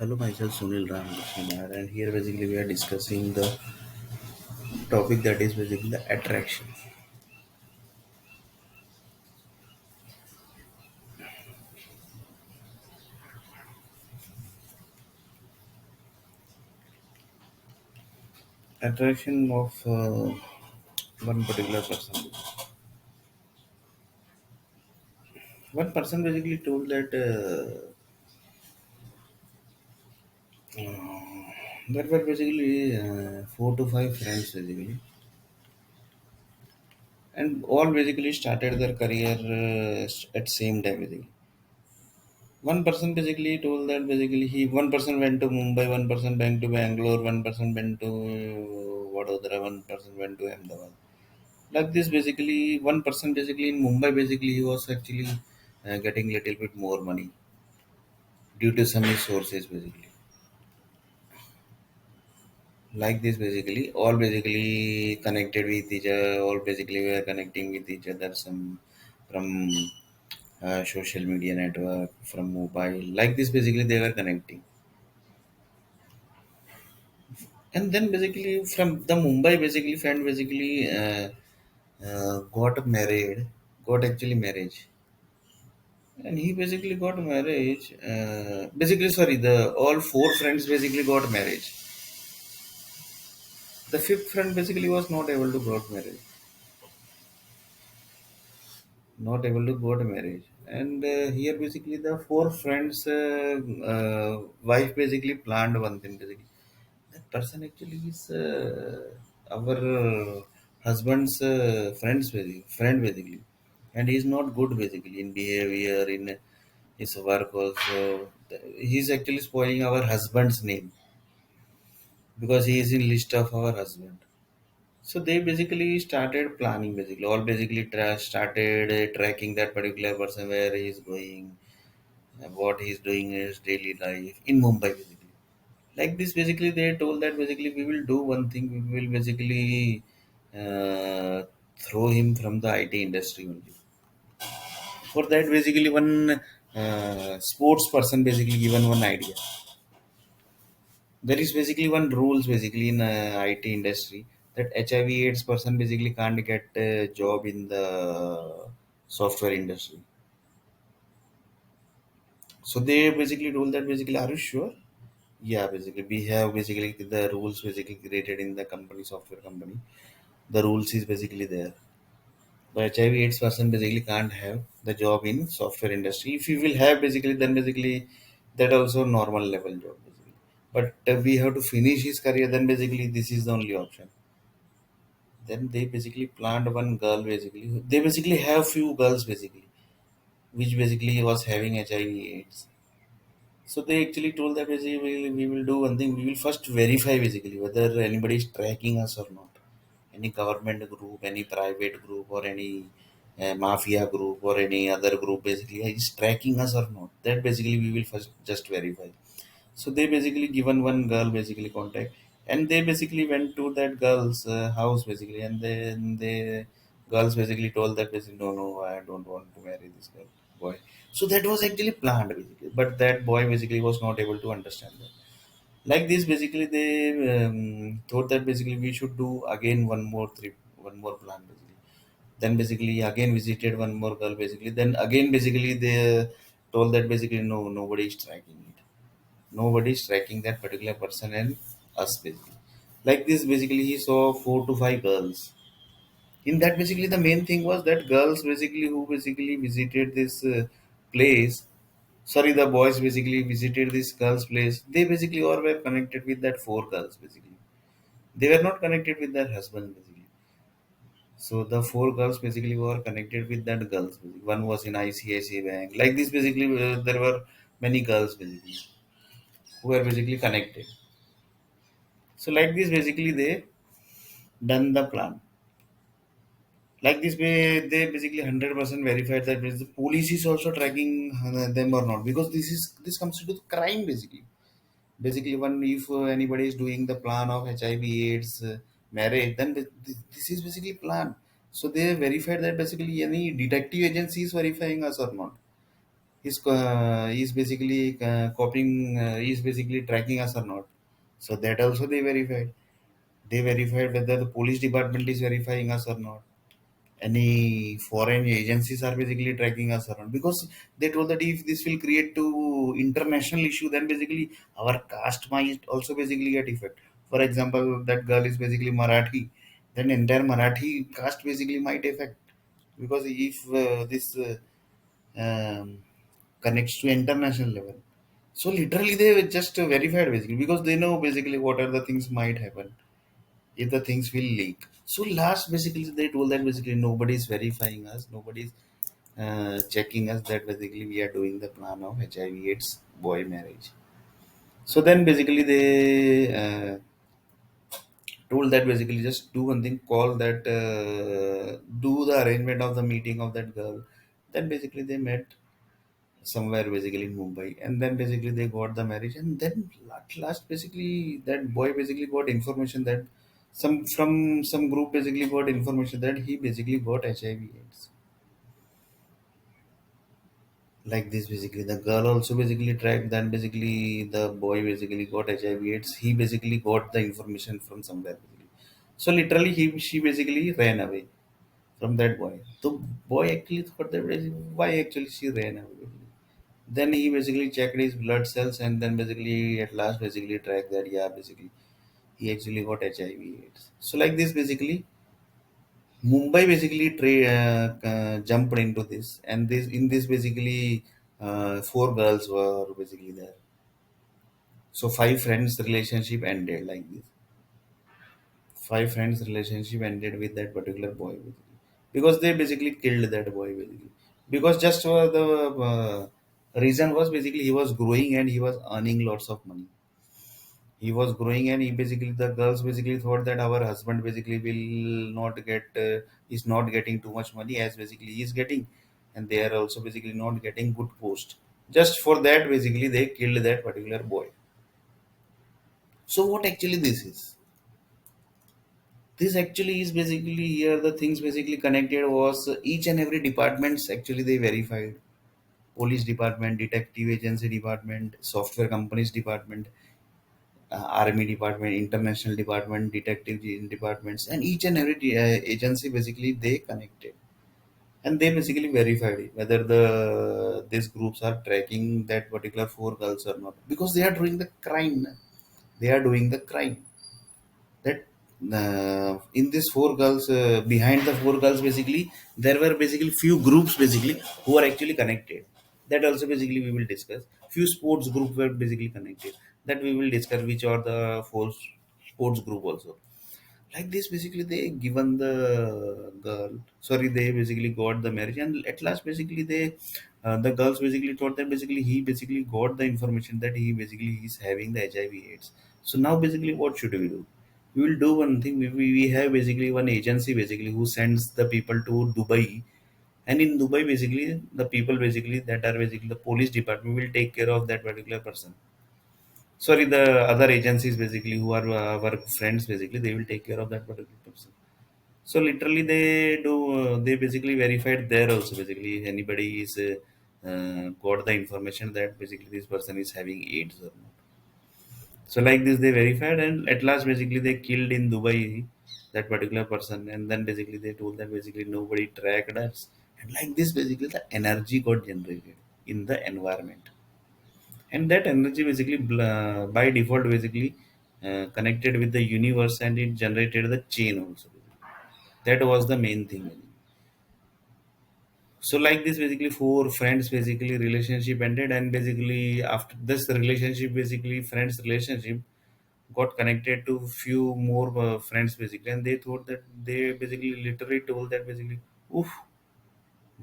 Hello, myself Sunil Ram Nair, and here basically we are discussing the topic that is basically the attraction. Attraction of one particular person. One person basically told that there were basically four to five friends basically, and all basically started their career at same time basically. One person basically told that basically he one person went to Mumbai, one person went to Bangalore, one person went to Vadodara, one person went to Ahmedabad. Like this basically one person basically in Mumbai basically he was actually getting little bit more money due to some sources basically. Like this basically all basically connected with each other, all basically were connecting with each other some from social media network from mobile. Like this basically they were connecting. And then basically from the Mumbai basically friend basically got married, got actually marriage, and he basically got marriage. Basically, sorry, the all four friends basically got marriage. The fifth friend basically was not able to got marriage, not able to got marriage. And here basically the four friends wife basically planned one thing basically. That person actually is our husband's friend basically, and he's not good basically in behavior in his work also. He's actually spoiling our husband's name because he is in list of our husband. So they basically started planning basically all basically started tracking that particular person where he is going, what he's doing in his daily life in Mumbai basically. Like this basically they told that basically we will do one thing, we will basically throw him from the IT industry only. For that basically one sports person basically given one idea. There is basically one rules basically in IT industry that HIV/AIDS person basically can't get a job in the software industry. So they basically told that basically, are you sure? Yeah, basically we have basically the rules basically created in the company software company. The rules is basically there. The HIV/AIDS person basically can't have the job in software industry. If you will have basically then basically that also normal level job basically. But we have to finish his career. Then basically this is the only option. Then they basically planned one girl basically. They basically have few girls basically, which basically was having HIV/AIDS. So they actually told that basically we will do one thing. We will first verify basically whether anybody is tracking us or not. Any government group, any private group, or any mafia group, or any other group basically is tracking us or not. That basically we will first just verify. So they basically given one girl basically contact, and they basically went to that girl's house basically, and then the girls basically told that basically no, I don't want to marry this girl boy. So that was actually planned basically, but that boy basically was not able to understand that. Like this basically they thought that basically we should do again one more trip, one more plan basically. Then basically again visited one more girl basically. Then again basically they told that basically no, nobody is tracking it, nobody is tracking that particular person and us basically. Like this basically he saw four to five girls. In that basically the main thing was that girls basically who basically visited this place, sorry, the boys basically visited this girl's place, they basically all were connected with that four girls basically. They were not connected with their husband basically. So the four girls basically were connected with that girls basically. One was in ICICI bank. Like this basically there were many girls basically who were basically connected. So like this basically they done the plan. Like this way they basically 100% verified that the police is also tracking them or not, because this comes to crime basically. Basically when if anybody is doing the plan of HIV/AIDS marriage, then this is basically plan. So they verified that basically any detective agency is verifying us or not. He's basically copying, he's basically tracking us or not. So that also they verified. They verified whether the police department is verifying us or not. Any foreign agencies are basically tracking us around, because they told that if this will create to international issue, then basically our caste might also basically get effect. For example, that girl is basically Marathi, then entire Marathi caste basically might affect, because if this um, connects to international level. So literally they just verified basically, because they know basically what are the things might happen if the things will leak. So last basically they told that basically nobody is verifying us, nobody is checking us, that basically we are doing the plan of HIV/AIDS boy marriage. So then basically they told that basically just do one thing, call that, do the arrangement of the meeting of that girl. Then basically they met somewhere basically in Mumbai, and then basically they got the marriage, and then at last basically that boy basically got information that some group basically got information that he basically got HIV/AIDS. Like this basically the girl also basically tracked, then basically the boy basically got HIV/AIDS. He basically got the information from somewhere basically. So literally she basically ran away from that boy. The boy actually thought that why actually she ran away. Then he basically checked his blood cells, and then basically at last basically tracked that, yeah, basically he actually got HIV/AIDS. So like this basically Mumbai basically jumped into this, and this in this basically four girls were basically there. So five friends relationship ended like this. Five friends relationship ended with that particular boy basically, because they basically killed that boy basically, because just for the reason was basically he was growing and he was earning lots of money. He was growing, and he basically the girls basically thought that our husband basically will not get is not getting too much money as basically he is getting, and they are also basically not getting good post. Just for that basically they killed that particular boy. So what actually this is, this actually is basically here the things basically connected was each and every departments actually they verified. Police department, detective agency department, software companies department, army department, international department, detective departments, and each and every agency basically they connected, and they basically verified it, whether the these groups are tracking that particular four girls or not, because they are doing the crime. They are doing the crime. That in these four girls, behind the four girls basically there were basically few groups basically who are actually connected. That also basically we will discuss. Few sports group were basically connected, that we will discuss which are the four sports group also. Like this basically they given the girl, sorry, they basically got the marriage, and at last basically they the girls basically thought that basically he basically got the information that he basically is having the HIV/AIDS. So now basically what should we do? We will do one thing. We have basically one agency basically who sends the people to Dubai, and in Dubai basically the people basically that are basically the police department will take care of that particular person. Sorry, the other agencies basically who are our friends basically they will take care of that particular person. So literally they do they basically verified there also basically if anybody is got the information that basically this person is having AIDS or not. So like this they verified, and at last basically they killed in Dubai that particular person, and then basically they told that basically nobody tracked us, and like this basically the energy got generated in the environment, and that energy basically by default basically connected with the universe, and it generated the chain also. That was the main thing. So like this basically four friends basically relationship ended, and basically after this relationship basically friends relationship got connected to few more friends basically, and they thought that they basically literally told that basically, oof,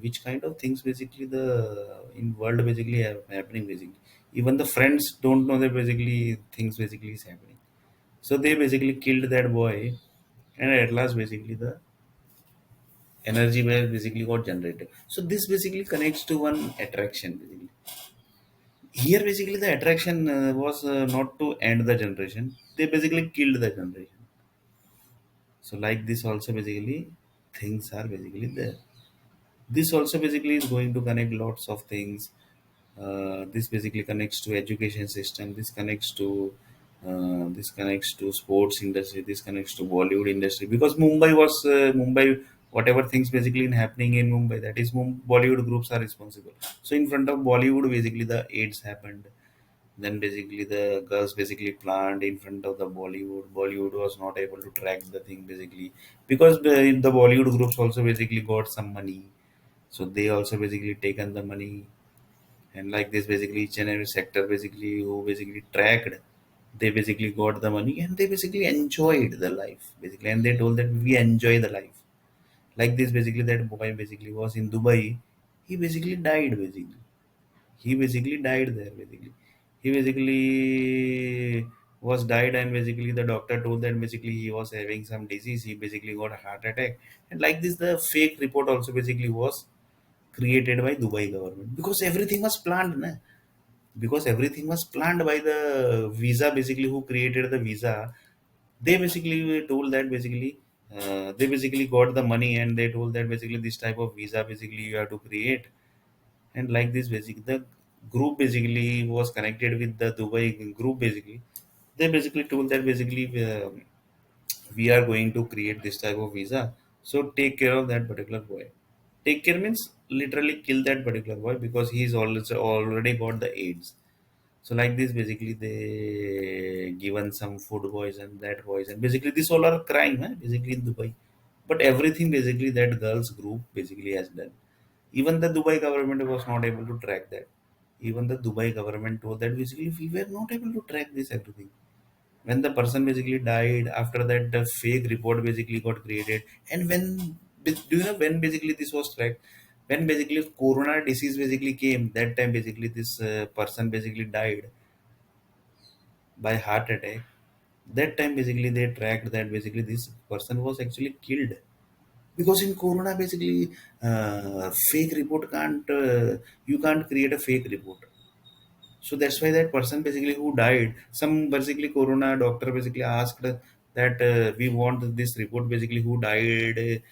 which kind of things basically the in world basically happening basically. Even the friends don't know that basically things basically is happening. So they basically killed that boy, and at last basically the energy where basically got generated. So this basically connects to one attraction basically. Here basically the attraction was not to end the generation. They basically killed the generation. So like this also basically things are basically there. This also basically is going to connect lots of things. This basically connects to education system. This connects to sports industry. This connects to Bollywood industry because Mumbai. Whatever things basically in happening in Mumbai, that is Bollywood groups are responsible. So in front of Bollywood, basically the AIDS happened. Then basically the girls basically planned in front of the Bollywood. Bollywood was not able to track the thing basically because the Bollywood groups also basically got some money. So they also basically taken the money, and like this basically each and every sector basically who basically tracked, they basically got the money and they basically enjoyed the life basically, and they told that we enjoy the life. Like this basically that boy basically was in Dubai. He basically died basically. He basically died there basically. He basically was died, and basically the doctor told that basically he was having some disease. He basically got a heart attack, and like this the fake report also basically was created by Dubai government because everything was planned, na? Because everything was planned by the visa basically who created the visa. They basically told that basically they basically got the money and they told that basically this type of visa basically you have to create, and like this basically the group basically was connected with the Dubai group basically. They basically told that basically we are going to create this type of visa, so take care of that particular boy. Take care means literally kill that particular boy because he's also already got the AIDS. So like this basically they given some food poison, that poison basically this all are crime, basically in Dubai. But everything basically that girls group basically has done. Even the Dubai government was not able to track that. Even the Dubai government told that basically we were not able to track this everything. When the person basically died, after that the fake report basically got created. And when do you know when basically this was tracked? When basically corona disease basically came, that time basically this person basically died by heart attack. That time basically they tracked that basically this person was actually killed because in corona basically fake report can't you can't create a fake report. So that's why that person basically who died, some basically corona doctor basically asked that we want this report basically who died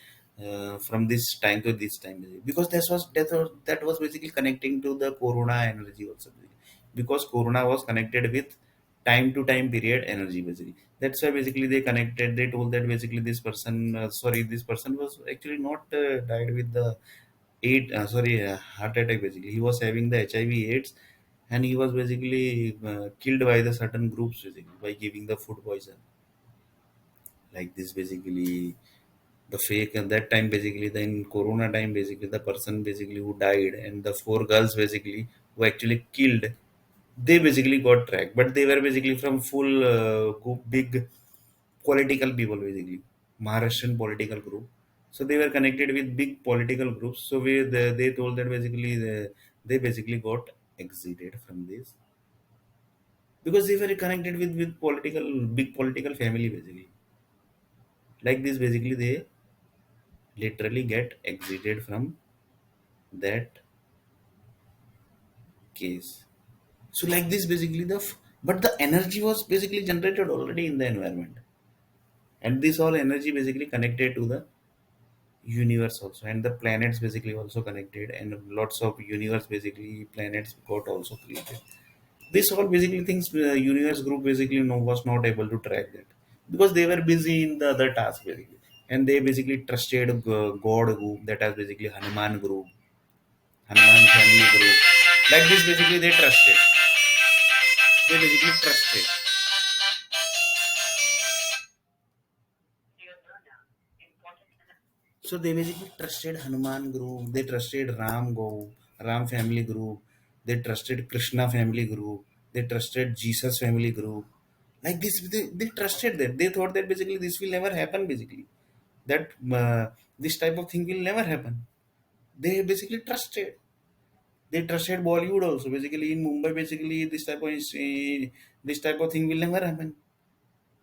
from this time to this time basically. Because that was basically connecting to the corona energy also basically. Because corona was connected with time to time period energy basically. That's why basically they connected. They told that basically this person, sorry, this person was actually not died with the heart attack basically. He was having the HIV AIDS, and he was basically killed by the certain groups basically by giving the food poison. Like this basically the fake, and that time basically then corona time basically the person basically who died and the four girls basically who actually killed, they basically got tracked, but they were basically from full big political people basically, Maharashtrian political group. So they were connected with big political groups. So they told that basically they basically got exited from this because they were connected with political big political family basically. Like this basically they literally get exited from that case. So like this basically but the energy was basically generated already in the environment, and this all energy basically connected to the universe also, and the planets basically also connected, and lots of universe basically planets got also created. This all basically things universe group basically no was not able to track that because they were busy in the other task basically, and they basically trusted god group, that has basically Hanuman group, Hanuman family group. Like this basically they basically trusted. So they basically trusted Hanuman group, they trusted Ram family group, they trusted Krishna family group, they trusted Jesus family group. Like this, they trusted that. They thought that basically this will never happen basically. That this type of thing will never happen. They basically trusted. They trusted Bollywood also. Basically in Mumbai, basically this type of thing will never happen.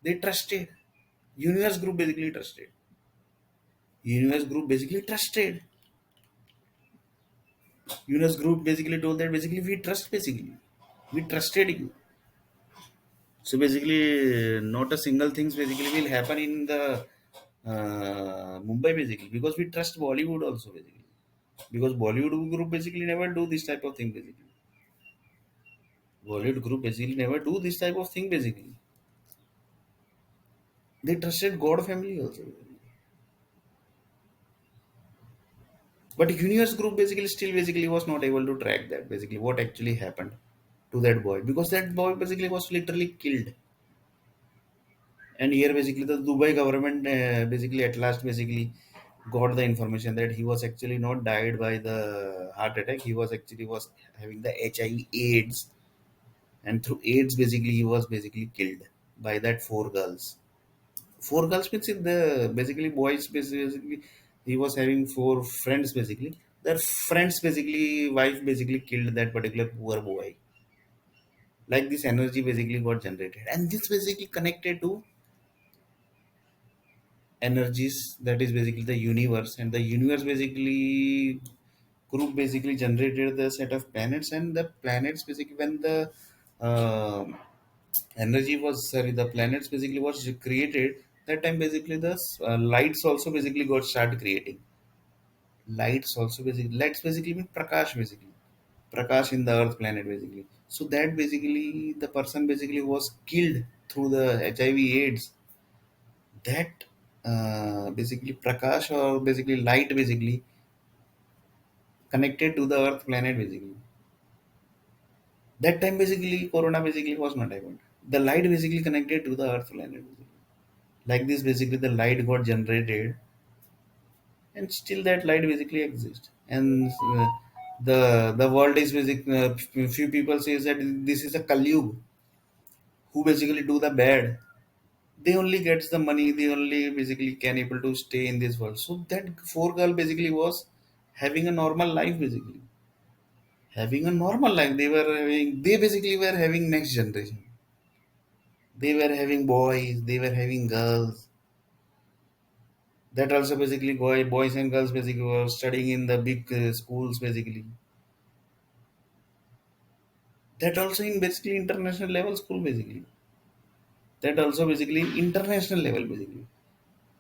They trusted. Universe group basically trusted. Universe group basically trusted. Universe group basically told that basically we trust basically. We trusted you. So basically not a single things basically will happen in the Mumbai basically because we trust Bollywood also basically. Because Bollywood group basically never do this type of thing basically. Bollywood group basically never do this type of thing. Basically, they trusted God family also. But Universe Group basically still basically was not able to track that basically what actually happened to that boy, because that boy basically was literally killed. And here basically the Dubai government basically at last basically got the information that he was actually not died by the heart attack. He was actually was having the HIV AIDS, and through AIDS basically he was basically killed by that four girls. Four girls means in the basically boys basically he was having four friends basically. Their friends basically wife basically killed that particular poor boy. Like this energy basically got generated, and this basically connected to energies, that is basically the universe, and the universe basically group basically generated the set of planets, and the planets basically when the energy was sorry the planets basically was created, that time basically the lights also basically got started creating. Lights also basically lights basically mean prakash basically, prakash in the earth planet basically. So that basically the person basically was killed through the HIV AIDS, that basically prakash or basically light basically connected to the earth planet basically. That time basically corona basically was not happened, the light basically connected to the earth planet basically. Like this basically the light got generated, and still that light basically exists. And the world is basically few people says that this is a kalyug, who basically do the bad, they only gets the money, they only basically can able to stay in this world. So that four girl basically was having a normal life basically, having a normal life. They were having, they basically were having next generation, they were having boys, they were having girls. That also basically boys and girls basically were studying in the big schools basically. That also in basically international level school basically, that also basically international level basically.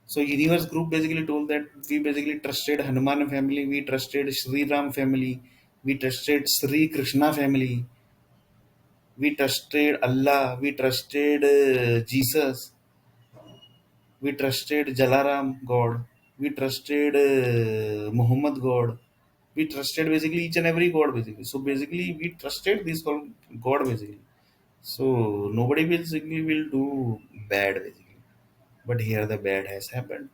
So Universe Group basically told that we basically trusted Hanuman family, we trusted Sri Ram family, we trusted Sri Krishna family, we trusted Allah, we trusted Jesus, we trusted Jalaram God, we trusted Muhammad God, we trusted basically each and every God basically. So basically we trusted this whole God basically. So nobody basically will do bad basically. But here the bad has happened,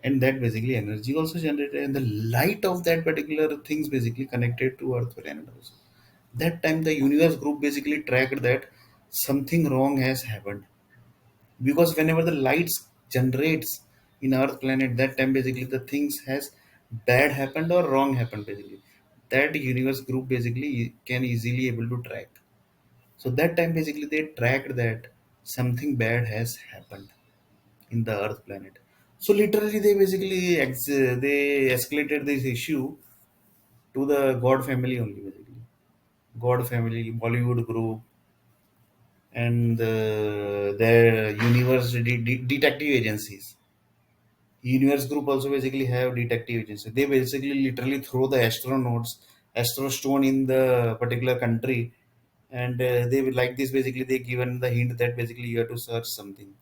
and that basically energy also generated, and the light of that particular things basically connected to earth planet also. That time the universe group basically tracked that something wrong has happened, because whenever the lights generates in earth planet, that time basically the things has bad happened or wrong happened basically, that universe group basically can easily able to track. So that time basically they tracked that something bad has happened in the earth planet. So literally they basically they escalated this issue to the God family only basically. God family, Bollywood group, and their universe detective agencies. Universe group also basically have detective agencies. They basically literally throw the astronauts, astro stone in the particular country, and they will like this basically they given the hint that basically you have to search something.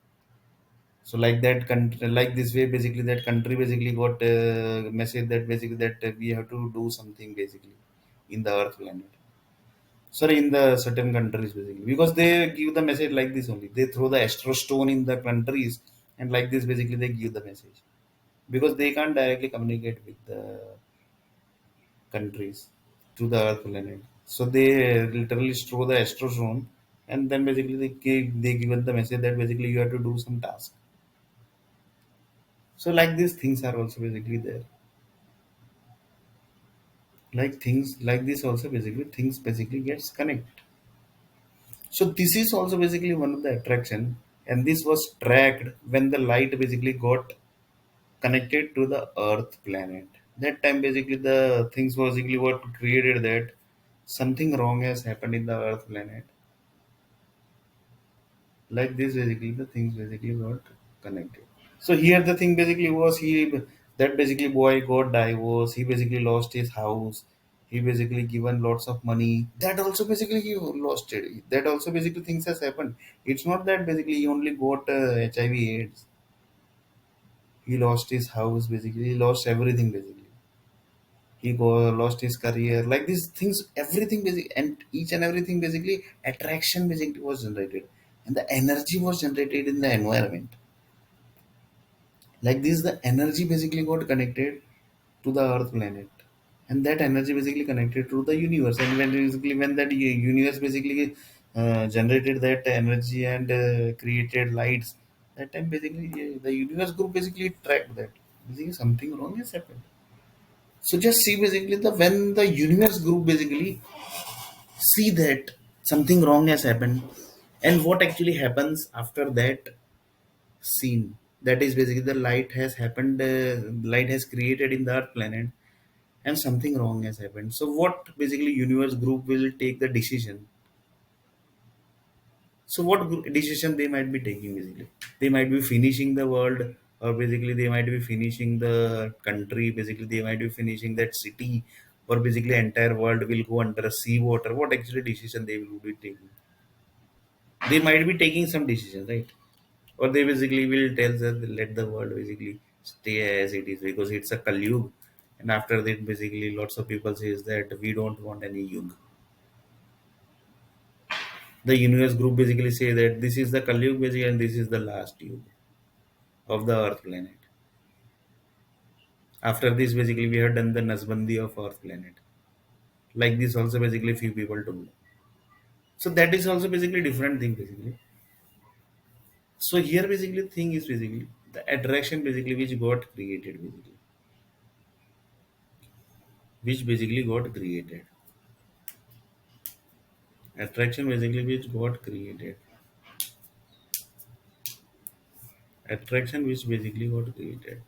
So like that country, like this way, basically that country basically got a message that basically that we have to do something basically in the Earth planet. Sorry, in the certain countries basically, because they give the message like this only. They throw the astro stone in the countries, and like this basically they give the message, because they can't directly communicate with the countries to the Earth planet. So they literally throw the astro stone, and then basically they given the message that basically you have to do some task. So like these things are also basically there. Like things like this also basically things basically gets connected. So this is also basically one of the attraction, and this was tracked when the light basically got connected to the Earth planet. That time basically the things basically what created that something wrong has happened in the Earth planet. Like this basically the things basically got connected. So here the thing basically was he, that basically boy got divorced. He basically lost his house. He basically given lots of money. That also basically he lost it. That also basically things has happened. It's not that basically he only got HIV/AIDS. He lost his house basically. He lost everything basically. Lost his career. Like these things, everything basically, and each and everything basically attraction basically was generated, and the energy was generated in the environment. Like this, the energy basically got connected to the Earth planet, and that energy basically connected to the universe. And when that universe basically generated that energy and created lights, that time basically the universe group basically tracked that. Basically, something wrong has happened. So just see basically the when the universe group basically see that something wrong has happened, and what actually happens after that scene, that is basically the light has happened, light has created in the earth planet, and something wrong has happened. So what basically universe group will take the decision? So what decision they might be taking basically? They might be finishing the world, or basically they might be finishing the country, basically they might be finishing that city, or basically entire world will go under sea water. What actually decision they will be taking? They might be taking some decision, right? Or they basically will tell that let the world basically stay as it is because it's a Kalyug. And after that, basically, lots of people says that we don't want any yug. The universe group basically say that this is the Kalyug basically and this is the last yug of the Earth planet. After this, basically, we have done the Nasbandi of Earth planet. Like this, also basically few people told. So that is also basically different thing basically. So here basically thing is basically the attraction basically which got created basically, which basically got created. Attraction basically which got created. Attraction which basically got created.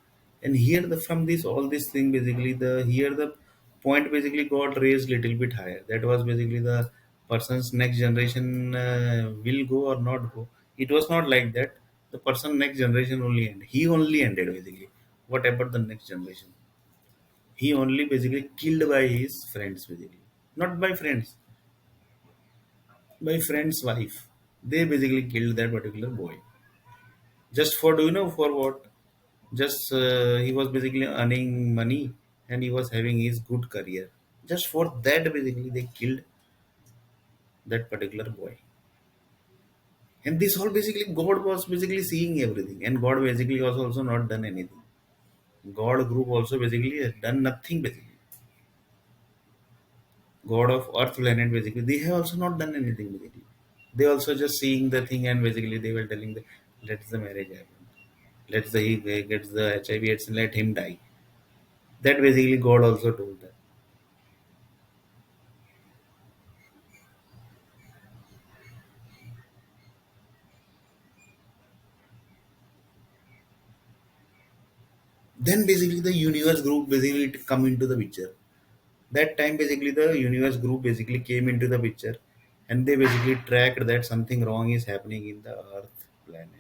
And here the from this all this thing basically the here the point basically got raised little bit higher. That was basically the person's next generation will go or not go. It was not like that. The person next generation only ended. He only ended basically. What about the next generation? He only basically killed by his friends basically. Not by friends, by friend's wife. They basically killed that particular boy. Just for do you know for what? Just he was basically earning money and he was having his good career. Just for that, basically they killed that particular boy. And this all basically God was basically seeing everything, and God basically was also not done anything. God group also basically has done nothing basically. God of Earth planet basically they have also not done anything basically. They also just seeing the thing and basically they were telling the let the marriage happen. Let the he gets the HIV/AIDS and let him die. That basically God also told that. Then basically the universe group basically it come into the picture. That time basically the universe group basically came into the picture, and they basically tracked that something wrong is happening in the earth planet.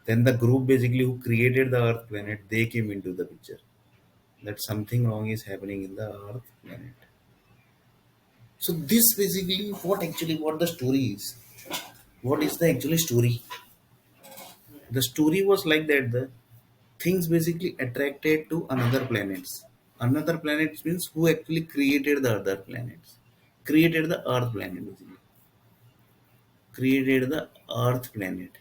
Then the group basically who created the earth planet they came into the picture, that something wrong is happening in the earth planet. So this basically what actually what the story is. What is the actually story? The story was like that the things basically attracted to another planets. Another planets means who actually created the other planets. Created the Earth planet basically. Created the Earth planet.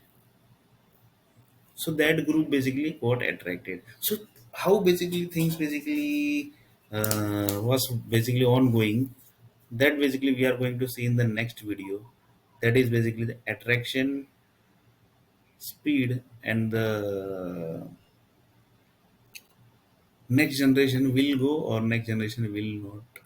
So that group basically got attracted. So how basically things basically was basically ongoing. That basically we are going to see in the next video. That is basically the attraction, speed, and the next generation will go or next generation will not.